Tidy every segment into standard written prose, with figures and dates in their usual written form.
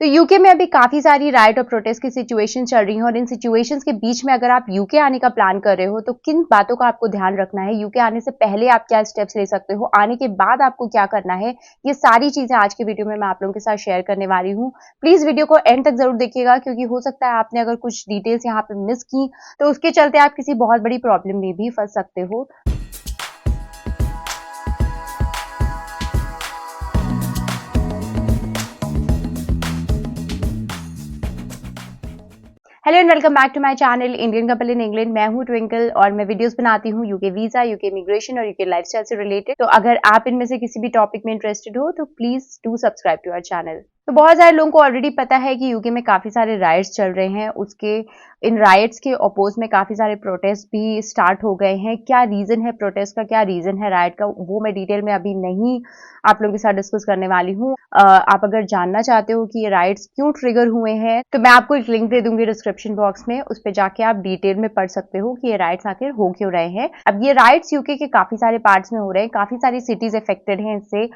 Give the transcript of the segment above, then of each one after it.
तो यूके में अभी काफी सारी राइट और प्रोटेस्ट की सिचुएशन चल रही है और इन सिचुएशंस के बीच में अगर आप यूके आने का प्लान कर रहे हो तो किन बातों का आपको ध्यान रखना है, यूके आने से पहले आप क्या स्टेप्स ले सकते हो, आने के बाद आपको क्या करना है, ये सारी चीजें आज के वीडियो में मैं आप लोगों के साथ शेयर करने वाली हूँ। प्लीज वीडियो को एंड तक जरूर देखिएगा क्योंकि हो सकता है आपने अगर कुछ डिटेल्स यहाँ पे मिस की तो उसके चलते आप किसी बहुत बड़ी प्रॉब्लम में भी फंस सकते हो। Hello and welcome back to my channel Indian couple in England. मैं हूं ट्विंकल और मैं वीडियोस बनाती हूं यूके वीजा, यूके इमिग्रेशन और यूके लाइफस्टाइल से रिलेटेड। तो अगर आप इनमें से किसी भी टॉपिक में इंटरेस्टेड हो तो please do subscribe to our channel. तो बहुत सारे लोगों को ऑलरेडी पता है कि यूके में काफी सारे राइट्स चल रहे हैं, उसके इन राइट्स के अपोज में काफी सारे प्रोटेस्ट भी स्टार्ट हो गए हैं। क्या रीजन है प्रोटेस्ट का, क्या रीजन है राइट का, वो मैं डिटेल में अभी नहीं आप लोगों के साथ डिस्कस करने वाली हूँ। आप अगर जानना चाहते हो कि ये राइट्स क्यों ट्रिगर हुए हैं तो मैं आपको एक लिंक दे दूंगी डिस्क्रिप्शन बॉक्स में, उस पर जाके आप डिटेल में पढ़ सकते हो कि ये राइट्स आखिर हो क्यों रहे हैं। अब ये राइट्स यूके के काफी सारे पार्ट्स में हो रहे हैं, काफी सारी सिटीज अफेक्टेड हैं इससे।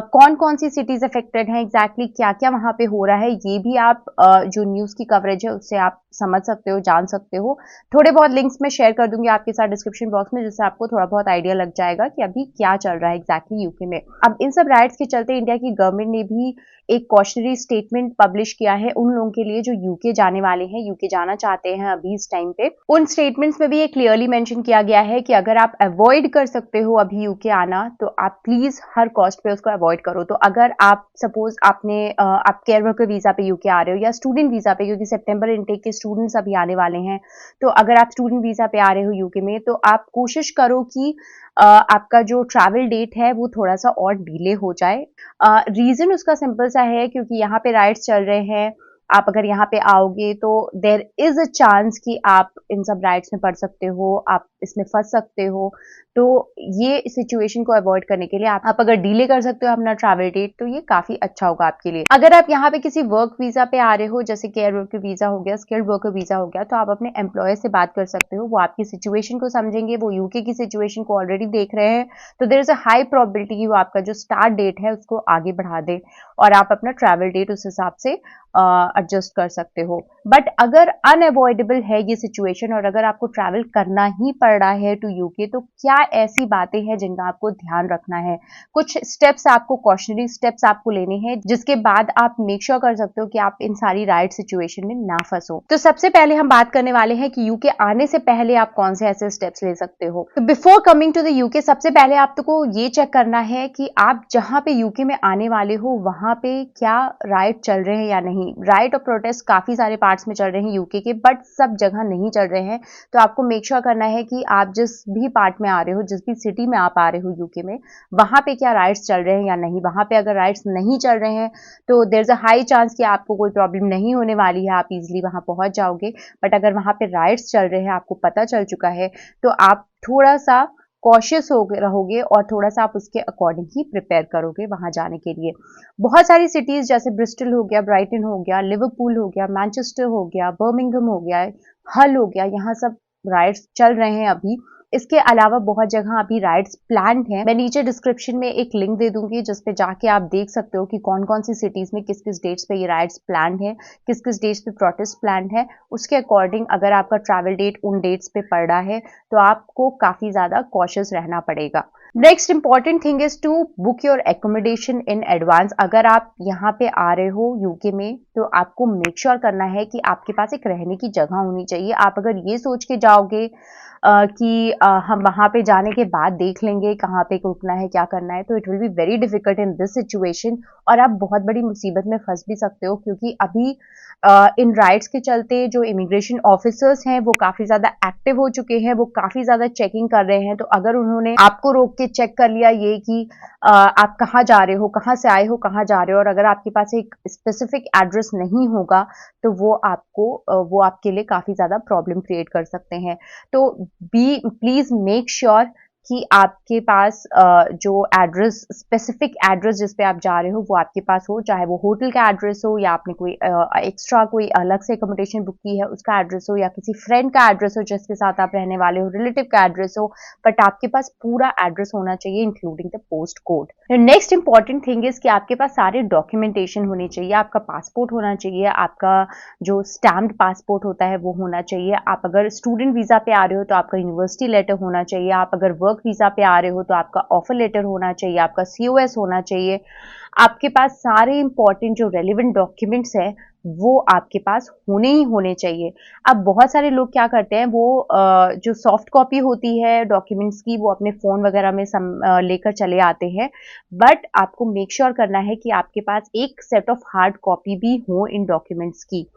कौन कौन सी सिटीज अफेक्टेड हैं, एग्जैक्टली क्या क्या वहां पे हो रहा है, ये भी आप जो न्यूज की कवरेज है उससे आप समझ सकते हो, जान सकते हो। थोड़े बहुत लिंक्स मैं शेयर कर दूंगी आपके साथ डिस्क्रिप्शन बॉक्स में, जिससे आपको थोड़ा बहुत आइडिया लग जाएगा कि अभी क्या चल रहा है एग्जैक्टली यूके में। अब इन सब राइट्स के चलते इंडिया की गवर्नमेंट ने भी एक कॉशनरी स्टेटमेंट पब्लिश किया है उन लोगों के लिए जो यूके जाने वाले हैं, यूके जाना चाहते हैं अभी इस टाइम पे। उन स्टेटमेंट्स में भी ये क्लियरली मेंशन किया गया है कि अगर आप अवॉइड कर सकते हो अभी यूके आना तो आप प्लीज हर कॉस्ट पे उसको अवॉइड करो। तो अगर आप सपोज आप केयर वर्कर वीजा पे यूके आ रहे हो या स्टूडेंट वीजा पे, क्योंकि सितंबर इनटेक के स्टूडेंट्स अभी आने वाले हैं, तो अगर आप स्टूडेंट वीजा पे आ रहे हो यूके में तो आप कोशिश करो कि आपका जो ट्रैवल डेट है वो थोड़ा सा और डिले हो जाए। रीजन उसका सिंपल सा है क्योंकि यहाँ पे राइट्स चल रहे हैं। आप अगर यहाँ पे आओगे तो देर इज अ चांस कि आप इन सब राइट्स में पढ़ सकते हो, आप इसमें फंस सकते हो। तो ये सिचुएशन को अवॉइड करने के लिए आप अगर डिले कर सकते हो अपना ट्रैवल डेट तो ये काफी अच्छा होगा आपके लिए। अगर आप यहाँ पे किसी वर्क वीजा पे आ रहे हो, जैसे केयर वर्कर वीजा हो गया, स्किल्ड वर्कर वीजा हो गया, तो आप अपने एम्प्लॉयर से बात कर सकते हो, वो आपकी सिचुएशन को समझेंगे, वो यूके की सिचुएशन को ऑलरेडी देख रहे हैं। तो there is a high probability कि वो आपका जो स्टार्ट डेट है उसको आगे बढ़ा दे और आप अपना ट्रैवल डेट उस हिसाब से एडजस्ट कर सकते हो। बट अगर अनअवॉइडेबल है ये सिचुएशन और अगर आपको ट्रैवल करना ही पड़ रहा है टू यूके, तो क्या ऐसी बातें हैं जिनका आपको ध्यान रखना है, कुछ स्टेप्स आपको, कॉशनरी स्टेप्स आपको लेने हैं जिसके बाद आप मेक श्योर कर सकते हो कि आप इन सारी राइट सिचुएशन में ना फंसो। तो सबसे पहले हम बात करने वाले हैं कि यूके आने से पहले आप कौन से ऐसे स्टेप्स ले सकते हो। तो before coming to the UK सबसे पहले आपको ये चेक करना है कि आप जहां पे यूके में आने वाले हो वहां पे क्या राइट चल रहे हैं या नहीं। राइट और प्रोटेस्ट काफी सारे पार्ट्स में चल रहे हैं यूके के, बट सब जगह नहीं चल रहे हैं। तो आपको मेक श्योर करना है कि आप जिस भी पार्ट में आ रहे हो, जिस भी सिटी में आप आ रहे हो यूके में, वहां पे क्या राइट्स चल रहे हैं या नहीं। वहां पे अगर राइट्स नहीं चल रहे हैं तो there is a high chance कि आपको कोई प्रॉब्लम नहीं होने वाली है, आप इजिली वहां पहुंच जाओगे। बट अगर वहां पे राइट्स चल रहे हैं, आपको पता चल चुका है, तो आप थोड़ा सा कॉशियस हो रहोगे और थोड़ा सा आप उसके अकॉर्डिंग ही प्रिपेयर करोगे वहां जाने के लिए। बहुत सारी सिटीज जैसे ब्रिस्टल हो गया, ब्राइटन हो गया, लिवरपूल हो गया, मैनचेस्टर हो गया, बर्मिंघम हो गया, हल हो गया, यहाँ सब राइट्स चल रहे हैं अभी। इसके अलावा बहुत जगह अभी राइट्स प्लान्ड हैं। मैं नीचे डिस्क्रिप्शन में एक लिंक दे दूंगी जिस पे जाके आप देख सकते हो कि कौन कौन सी सिटीज में किस किस डेट्स पे ये राइट्स प्लान्ड है, किस किस डेट्स पे प्रोटेस्ट प्लान्ड है। उसके अकॉर्डिंग अगर आपका ट्रैवल डेट उन डेट्स पे पड़ रहा है तो आपको काफी ज्यादा कॉशियस रहना पड़ेगा। Next important thing is to book your accommodation in advance. अगर आप यहाँ पे आ रहे हो यूके में तो आपको मेक श्योर करना है कि आपके पास एक रहने की जगह होनी चाहिए। आप अगर ये सोच के जाओगे कि हम वहां पे जाने के बाद देख लेंगे कहाँ पे रुकना है, क्या करना है, तो it will be very difficult in this situation और आप बहुत बड़ी मुसीबत में फंस भी सकते हो। क्योंकि अभी इन राइट्स के चलते जो इमिग्रेशन ऑफिसर्स हैं वो काफी ज्यादा एक्टिव हो चुके हैं, वो काफी ज्यादा चेकिंग कर रहे हैं। तो अगर उन्होंने आपको रोक के चेक कर लिया ये कि आप कहाँ जा रहे हो, कहाँ से आए हो, कहाँ जा रहे हो, और अगर आपके पास एक स्पेसिफिक एड्रेस नहीं होगा तो वो आपके लिए काफी ज्यादा प्रॉब्लम क्रिएट कर सकते हैं। तो प्लीज मेक श्योर कि आपके पास जो एड्रेस, स्पेसिफिक एड्रेस जिस पे आप जा रहे हो वो आपके पास हो, चाहे वो होटल का एड्रेस हो या आपने कोई एक्स्ट्रा कोई अलग से अकोमोडेशन बुक की है उसका एड्रेस हो, या किसी फ्रेंड का एड्रेस हो जिसके साथ आप रहने वाले हो, रिलेटिव का एड्रेस हो, बट आपके पास पूरा एड्रेस होना चाहिए including the post code. Next important thing is कि आपके पास सारे डॉक्यूमेंटेशन होने चाहिए। आपका पासपोर्ट होना चाहिए, आपका जो स्टैम्प्ड पासपोर्ट होता है वो होना चाहिए। आप अगर स्टूडेंट वीजा पे आ रहे हो तो आपका यूनिवर्सिटी लेटर होना चाहिए। आप अगर वर्क वीजा पे आ रहे हो तो आपका ऑफर लेटर होना चाहिए, आपका COS होना चाहिए। आपके पास सारे इंपॉर्टेंट जो रेलिवेंट डॉक्यूमेंट्स हैं वो आपके पास होने ही होने चाहिए। अब बहुत सारे लोग क्या करते हैं, वो जो सॉफ्ट कॉपी होती है डॉक्यूमेंट्स की वो अपने फोन वगैरह में लेकर चले आते हैं, बट आपको मेक श्योर करना है कि आपके पास एक सेट ऑफ हार्ड कॉपी भी हो इन डॉक्यूमेंट्स की।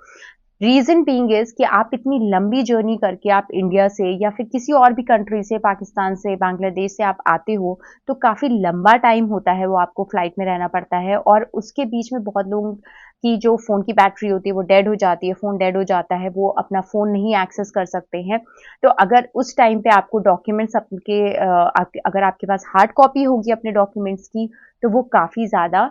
रीजन बीइंग इज कि आप इतनी लंबी जर्नी करके आप इंडिया से या फिर किसी और भी कंट्री से, पाकिस्तान से, बांग्लादेश से आप आते हो, तो काफी लंबा टाइम होता है वो आपको फ्लाइट में रहना पड़ता है, और उसके बीच में बहुत लोगों की जो फोन की बैटरी होती है वो डेड हो जाती है, फोन डेड हो जाता है, वो अपना फोन नहीं एक्सेस कर सकते हैं। तो अगर उस टाइम पे आपको डॉक्यूमेंट्स अगर आपके पास हार्ड कॉपी होगी अपने डॉक्यूमेंट्स की, तो वो काफी ज्यादा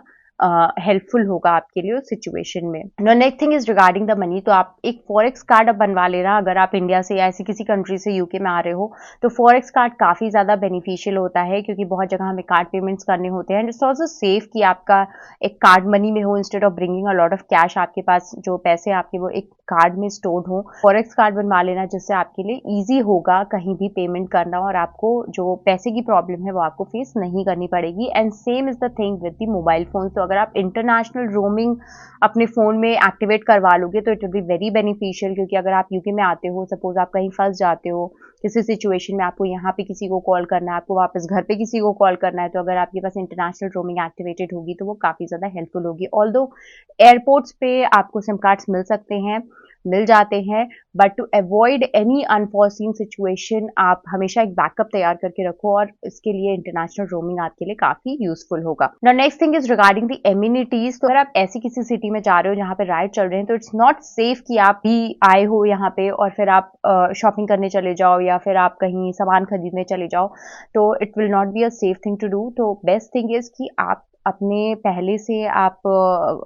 हेल्पफुल होगा आपके लिए उस सिचुएशन में। Next thing is regarding the money. तो आप एक फॉरेक्स कार्ड अब बनवा लेना, अगर आप इंडिया से या ऐसी किसी कंट्री से यूके में आ रहे हो तो फॉरेक्स कार्ड काफी ज्यादा बेनिफिशियल होता है, क्योंकि बहुत जगह हमें कार्ड पेमेंट्स करने होते हैं। इट्स ऑल्सो सेफ कि आपका एक कार्ड मनी में हो, instead of bringing a lot of cash, आपके पास जो पैसे आपके वो एक कार्ड में स्टोर्ड हो। फॉरेक्स कार्ड बनवा लेना जिससे आपके लिए ईजी होगा कहीं भी पेमेंट करना, और आपको जो पैसे की प्रॉब्लम है वो आपको फेस नहीं करनी पड़ेगी। And same is the thing with the mobile phone. तो अगर आप इंटरनेशनल रोमिंग अपने फोन में एक्टिवेट करवा लोगे तो it will be very beneficial, क्योंकि अगर आप यूके में आते हो, सपोज आप कहीं फंस जाते हो किसी सिचुएशन में, आपको यहाँ पे किसी को कॉल करना है, आपको वापस घर पे किसी को कॉल करना है, तो अगर आपके पास इंटरनेशनल रोमिंग एक्टिवेटेड होगी तो वो काफी ज्यादा हेल्पफुल होगी। ऑल्दो एयरपोर्ट्स पे आपको सिम कार्ड्स मिल सकते हैं, मिल जाते हैं, but to avoid any unforeseen situation आप हमेशा एक बैकअप तैयार करके रखो, और इसके लिए इंटरनेशनल रोमिंग आपके लिए काफी यूजफुल होगा। Now next thing is regarding the amenities. तो अगर आप ऐसी किसी सिटी में जा रहे हो जहां पे राइड चल रहे हैं, तो इट्स नॉट सेफ कि आप भी आए हो यहाँ पे और फिर आप शॉपिंग करने चले जाओ या फिर आप कहीं सामान खरीदने चले जाओ, तो it will not be a safe thing to do. तो बेस्ट थिंग इज कि आप अपने पहले से आप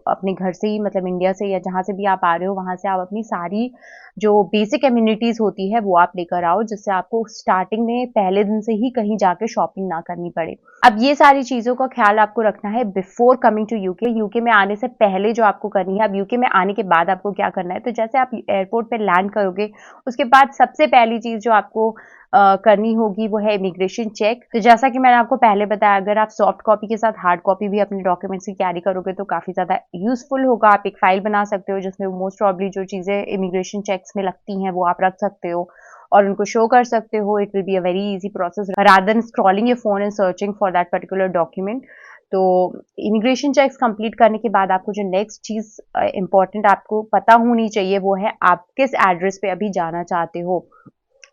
अपने घर से ही, मतलब इंडिया से या जहां से भी आप आ रहे हो वहां से आप अपनी सारी जो बेसिक एम्यूनिटीज होती है वो आप लेकर आओ, जिससे आपको स्टार्टिंग में पहले दिन से ही कहीं जाके शॉपिंग ना करनी पड़े। अब ये सारी चीजों का ख्याल आपको रखना है before coming to UK. UK में आने से पहले जो आपको करनी है। अब यूके में आने के बाद आपको क्या करना है, तो जैसे आप एयरपोर्ट पे लैंड करोगे उसके बाद सबसे पहली चीज जो आपको करनी होगी वो है इमिग्रेशन चेक। तो जैसा कि मैंने आपको पहले बताया, अगर आप सॉफ्ट कॉपी के साथ हार्ड कॉपी भी अपने डॉक्यूमेंट्स की कैरी करोगे तो काफी ज्यादा यूजफुल होगा। आप एक फाइल बना सकते हो जिसमें मोस्ट प्रॉब्ली जो चीजें इमिग्रेशन चेक्स में लगती हैं वो आप रख सकते हो और उनको शो कर सकते हो। It will be a very easy process rather than scrolling your phone and searching for that particular document. तो इमिग्रेशन चेक्स कंप्लीट करने के बाद आपको जो नेक्स्ट चीज इंपॉर्टेंट आपको पता होनी चाहिए वो है आप किस एड्रेस पे अभी जाना चाहते हो।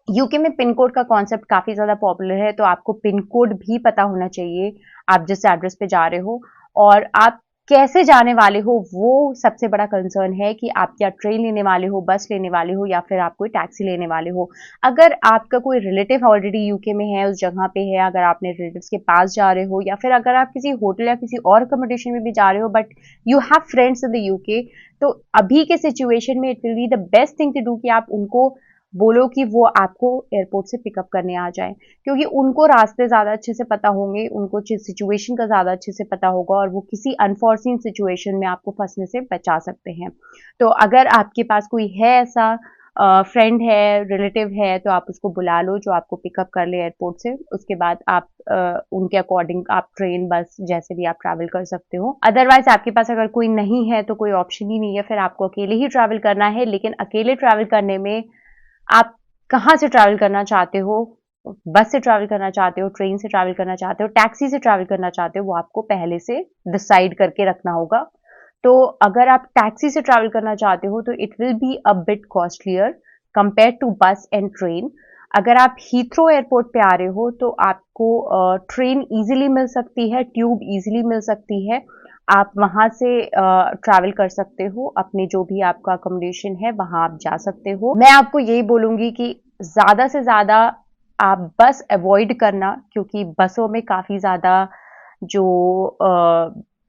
यूके में पिन कोड का कॉन्सेप्ट काफी ज्यादा पॉपुलर है, तो आपको पिन कोड भी पता होना चाहिए आप जिस एड्रेस पे जा रहे हो। और आप कैसे जाने वाले हो वो सबसे बड़ा कंसर्न है कि आप क्या ट्रेन लेने वाले हो, बस लेने वाले हो या फिर आप कोई टैक्सी लेने वाले हो। अगर आपका कोई रिलेटिव ऑलरेडी यूके में है, उस जगह पे है, अगर आप अपने रिलेटिव्स के पास जा रहे हो या फिर अगर आप किसी होटल या किसी और अकोमोडेशन में भी जा रहे हो but you have friends in the UK, तो अभी के सिचुएशन में it will be the best thing to do कि आप उनको बोलो कि वो आपको एयरपोर्ट से पिकअप करने आ जाए, क्योंकि उनको रास्ते ज्यादा अच्छे से पता होंगे, उनको सिचुएशन का ज्यादा अच्छे से पता होगा और वो किसी अनफॉर्सीन सिचुएशन में आपको फंसने से बचा सकते हैं। तो अगर आपके पास कोई है ऐसा फ्रेंड है, रिलेटिव है, तो आप उसको बुला लो जो आपको पिकअप कर ले एयरपोर्ट से। उसके बाद आप उनके अकॉर्डिंग आप ट्रेन, बस जैसे भी आप ट्रैवल कर सकते हो। अदरवाइज आपके पास अगर कोई नहीं है तो कोई ऑप्शन ही नहीं है, फिर आपको अकेले ही ट्रैवल करना है। लेकिन अकेले ट्रैवल करने में आप कहाँ से ट्रैवल करना चाहते हो, बस से ट्रैवल करना चाहते हो, ट्रेन से ट्रैवल करना चाहते हो, टैक्सी से ट्रैवल करना चाहते हो, वो आपको पहले से डिसाइड करके रखना होगा। तो अगर आप टैक्सी से ट्रैवल करना चाहते हो तो it will be a bit costlier compare to bus and train. अगर आप हीथ्रो एयरपोर्ट पे आ रहे हो तो आपको ट्रेन इजीली मिल सकती है, ट्यूब इजीली मिल सकती है, आप वहां से ट्रैवल कर सकते हो, अपने जो भी आपका अकोमोडेशन है वहां आप जा सकते हो। मैं आपको यही बोलूंगी कि ज्यादा से ज्यादा आप बस अवॉइड करना, क्योंकि बसों में काफ़ी ज़्यादा जो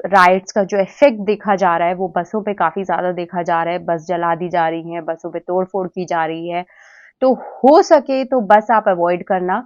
राइट्स का जो इफेक्ट देखा जा रहा है वो बसों पे काफ़ी ज़्यादा देखा जा रहा है। बस जला दी जा रही है, बसों पे तोड़-फोड़ की जा रही है। तो हो सके तो बस आप अवॉइड करना,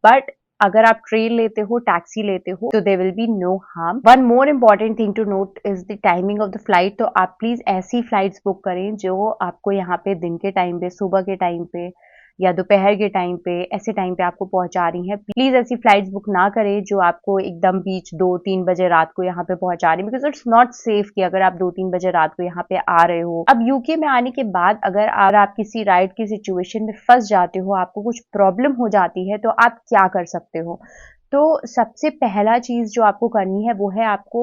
बट अगर आप ट्रेन लेते हो, टैक्सी लेते हो, तो there will be no harm. One more important thing to note is the timing of the flight. तो आप प्लीज ऐसी फ्लाइट्स बुक करें जो आपको यहाँ पे दिन के टाइम पे, सुबह के टाइम पे या दोपहर के टाइम पे, ऐसे टाइम पे आपको पहुंचा रही हैं। प्लीज ऐसी फ्लाइट्स बुक ना करें जो आपको एकदम बीच 2-3 बजे रात को यहाँ पे पहुंचा रही है, बिकॉज इट्स नॉट सेफ कि अगर आप 2-3 बजे रात को यहाँ पे आ रहे हो। अब यूके में आने के बाद अगर आप किसी राइड की सिचुएशन में फंस जाते हो, आपको कुछ प्रॉब्लम हो जाती है, तो आप क्या कर सकते हो? तो सबसे पहला चीज जो आपको करनी है वो है आपको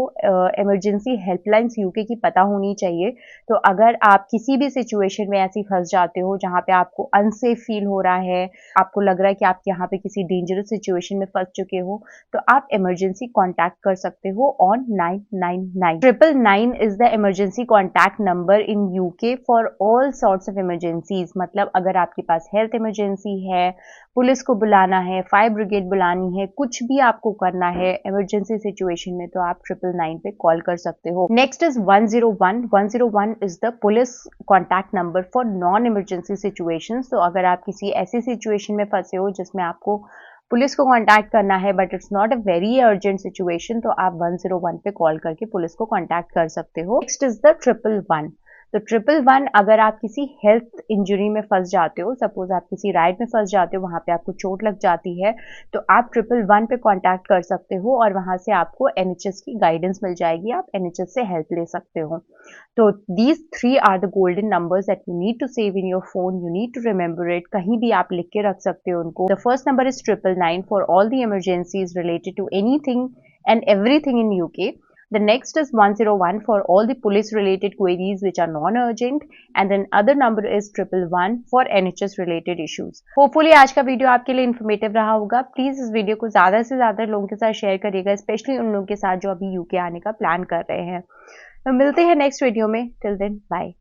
इमरजेंसी हेल्पलाइंस यूके की पता होनी चाहिए। तो अगर आप किसी भी सिचुएशन में ऐसी फंस जाते हो जहां पे आपको अनसेफ फील हो रहा है, आपको लग रहा है कि आप यहाँ पे किसी डेंजरस सिचुएशन में फंस चुके हो, तो आप इमरजेंसी कॉन्टैक्ट कर सकते हो on 999। 999 is the emergency contact number in UK for all sorts of emergencies. मतलब अगर आपके पास हेल्थ इमरजेंसी है, पुलिस को बुलाना है, फायर ब्रिगेड बुलानी है, कुछ भी आपको करना है इमरजेंसी सिचुएशन में, तो आप 999 पे कॉल कर सकते हो। Next is 101। 101 is the police contact number for non emergency situations. तो अगर आप किसी ऐसी सिचुएशन में फंसे हो जिसमें आपको पुलिस को कांटेक्ट करना है but it's not a very urgent situation, तो आप 101 पे कॉल करके पुलिस को कांटेक्ट कर सकते हो। Next is the 111। तो 111 अगर आप किसी हेल्थ इंजरी में फंस जाते हो, सपोज आप किसी राइड में फंस जाते हो, वहां पे आपको चोट लग जाती है, तो आप 111 पे कांटेक्ट कर सकते हो और वहां से आपको एनएचएस की गाइडेंस मिल जाएगी, आप एनएचएस से हेल्प ले सकते हो। तो these three are the golden numbers that you need to save in your phone. You need to remember it. कहीं भी आप लिख के रख सकते हो उनको। The first number is 999 for all the emergencies related to anything and everything in UK. The next is 101 for all the police related queries which are non-urgent, and then other number is 111 for NHS related issues. Hopefully आज का video आपके लिए informative रहा होगा। Please इस video को ज्यादा से ज्यादा लोगों के साथ शेयर करिएगा, स्पेशली उन लोगों के साथ जो अभी यूके आने का प्लान कर रहे हैं। तो मिलते हैं नेक्स्ट वीडियो में। Till then bye.